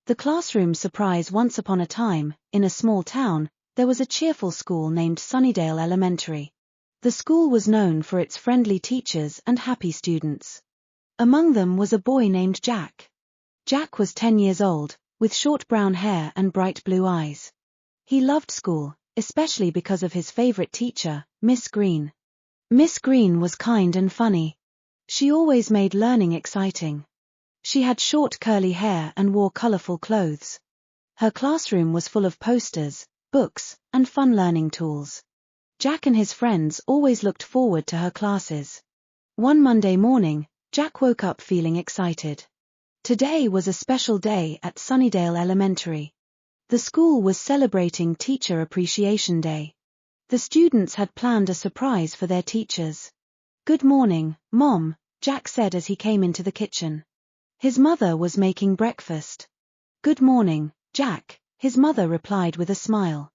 The classroom surprise. Once upon a time, in a small town, there was a cheerful school named Sunnydale Elementary. The school was known for its friendly teachers and happy students. Among them was a boy named Jack. Jack was 10 years old, with short brown hair and bright blue eyes. He loved school, especially because of his favorite teacher, Miss Green. Miss Green was kind and funny. She always made learning exciting. She had short curly hair and wore colorful clothes. Her classroom was full of posters, books, and fun learning tools. Jack and his friends always looked forward to her classes. One Monday morning, Jack woke up feeling excited. Today was a special day at Sunnydale Elementary. The school was celebrating Teacher Appreciation Day. The students had planned a surprise for their teachers. "Good morning, Mom," Jack said as he came into the kitchen. His mother was making breakfast. "Good morning, Jack," his mother replied with a smile.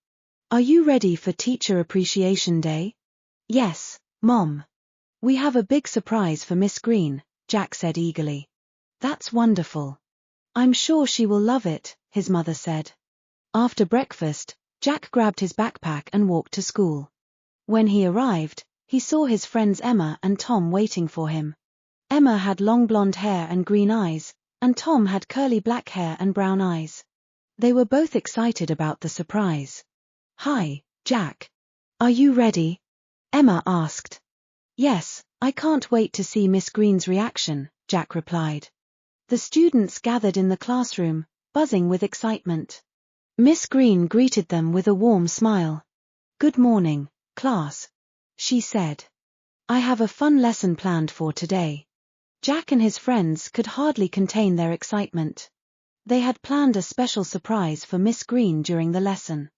"Are you ready for Teacher Appreciation Day?" "Yes, Mom. We have a big surprise for Miss Green," Jack said eagerly. "That's wonderful. I'm sure she will love it," his mother said. After breakfast, Jack grabbed his backpack and walked to school. When he arrived, he saw his friends Emma and Tom waiting for him. Emma had long blonde hair and green eyes, and Tom had curly black hair and brown eyes. They were both excited about the surprise. "Hi, Jack. Are you ready?" Emma asked. "Yes, I can't wait to see Miss Green's reaction," Jack replied. The students gathered in the classroom, buzzing with excitement. Miss Green greeted them with a warm smile. "Good morning, class," she said. "I have a fun lesson planned for today." Jack and his friends could hardly contain their excitement. They had planned a special surprise for Miss Green during the lesson.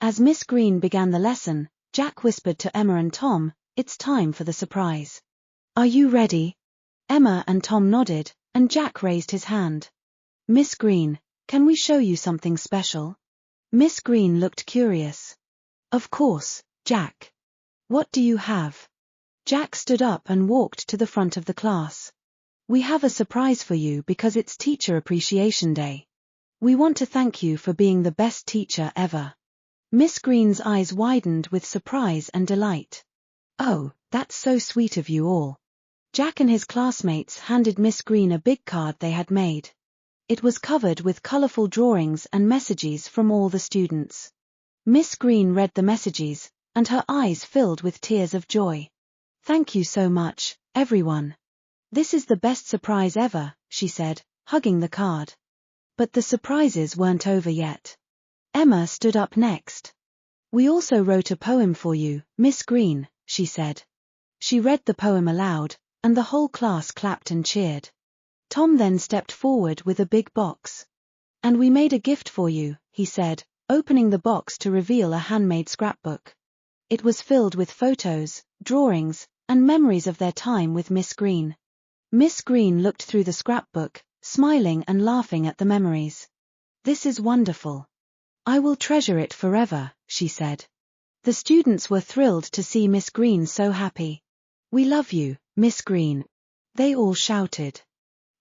As Miss Green began the lesson, Jack whispered to Emma and Tom, "It's time for the surprise. Are you ready?" Emma and Tom nodded, and Jack raised his hand. "Miss Green, can we show you something special?" Miss Green looked curious. "Of course, Jack. What do you have?" Jack stood up and walked to the front of the class. "We have a surprise for you because it's Teacher Appreciation Day. We want to thank you for being the best teacher ever." Miss Green's eyes widened with surprise and delight. "Oh, that's so sweet of you all." Jack and his classmates handed Miss Green a big card they had made. It was covered with colorful drawings and messages from all the students. Miss Green read the messages, and her eyes filled with tears of joy. "Thank you so much, everyone. This is the best surprise ever," she said, hugging the card. But the surprises weren't over yet. Emma stood up next. "We also wrote a poem for you, Miss Green," she said. She read the poem aloud, and the whole class clapped and cheered. Tom then stepped forward with a big box. "And we made a gift for you," he said, opening the box to reveal a handmade scrapbook. It was filled with photos, drawings, and memories of their time with Miss Green. Miss Green looked through the scrapbook, smiling and laughing at the memories. "This is wonderful. I will treasure it forever," she said. The students were thrilled to see Miss Green so happy. "We love you, Miss Green," they all shouted.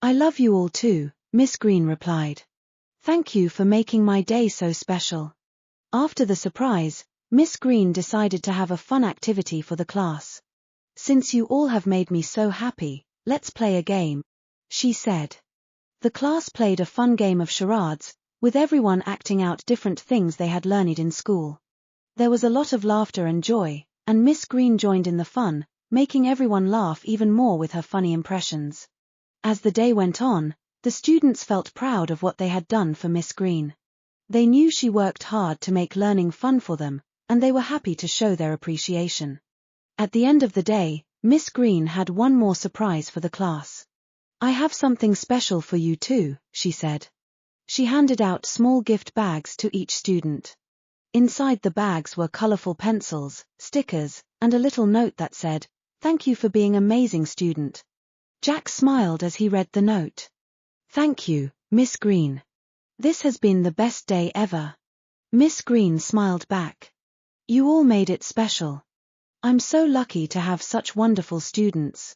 "I love you all too," Miss Green replied. "Thank you for making my day so special." After the surprise, Miss Green decided to have a fun activity for the class. "Since you all have made me so happy, let's play a game," she said. The class played a fun game of charades, with everyone acting out different things they had learned in school. There was a lot of laughter and joy, and Miss Green joined in the fun, making everyone laugh even more with her funny impressions. As the day went on, the students felt proud of what they had done for Miss Green. They knew she worked hard to make learning fun for them, and they were happy to show their appreciation. At the end of the day, Miss Green had one more surprise for the class. "I have something special for you too," she said. She handed out small gift bags to each student. Inside the bags were colorful pencils, stickers, and a little note that said, "Thank you for being an amazing student." Jack smiled as he read the note. "Thank you, Miss Green. This has been the best day ever." Miss Green smiled back. "You all made it special. I'm so lucky to have such wonderful students."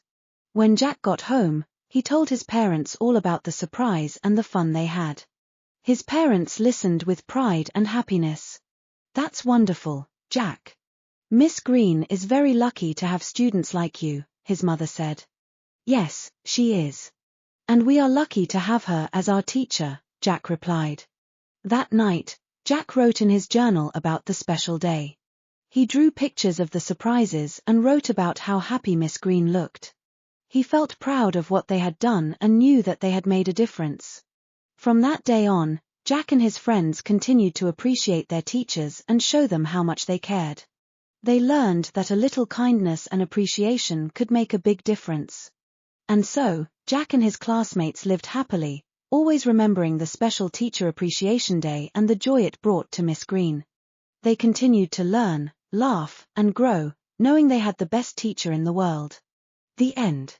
When Jack got home, he told his parents all about the surprise and the fun they had. His parents listened with pride and happiness. "That's wonderful, Jack. Miss Green is very lucky to have students like you," his mother said. "Yes, she is. And we are lucky to have her as our teacher," Jack replied. That night, Jack wrote in his journal about the special day. He drew pictures of the surprises and wrote about how happy Miss Green looked. He felt proud of what they had done and knew that they had made a difference. From that day on, Jack and his friends continued to appreciate their teachers and show them how much they cared. They learned that a little kindness and appreciation could make a big difference. And so, Jack and his classmates lived happily, always remembering the special Teacher Appreciation Day and the joy it brought to Miss Green. They continued to learn, laugh, and grow, knowing they had the best teacher in the world. The end.